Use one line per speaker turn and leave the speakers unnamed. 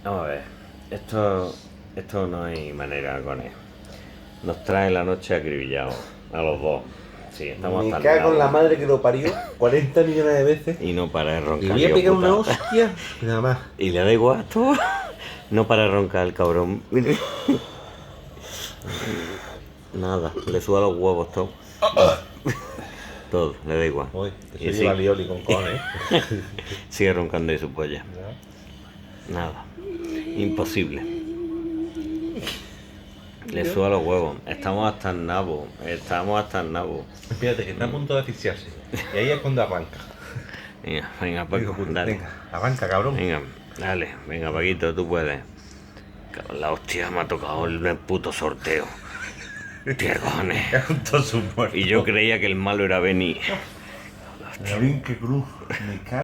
Vamos a ver, esto no hay manera con él. Nos trae la noche acribillados a los dos. Sí, estamos
Me
hasta el
cago en la
nabo.
madre que lo parió 40 millones de veces.
Y no para de
Y
roncar.
le voy a
hijo
pegar
puta.
una hostia. Nada más.
Y le da igual a todo. No para de roncar el cabrón. Nada, le suda los huevos todo. Todo, le da igual.
Uy,
Y
eso lleva lioli con cojones.
sigue roncando de su polla. Nada. Imposible. Le suda los huevos. Estamos hasta el nabo.
Fíjate que está a punto de asfixiarse. Y ahí es cuando arranca.
Venga, Paco, dale.
Venga, arranca, cabrón.
Venga, dale. Venga, Paquito, tú puedes. Cabrón, la hostia, me ha tocado el puto sorteo. Tía, cojones.
Es un toso muerto.
Y yo creía que el malo era Benny.
Qué cruz. Me cago.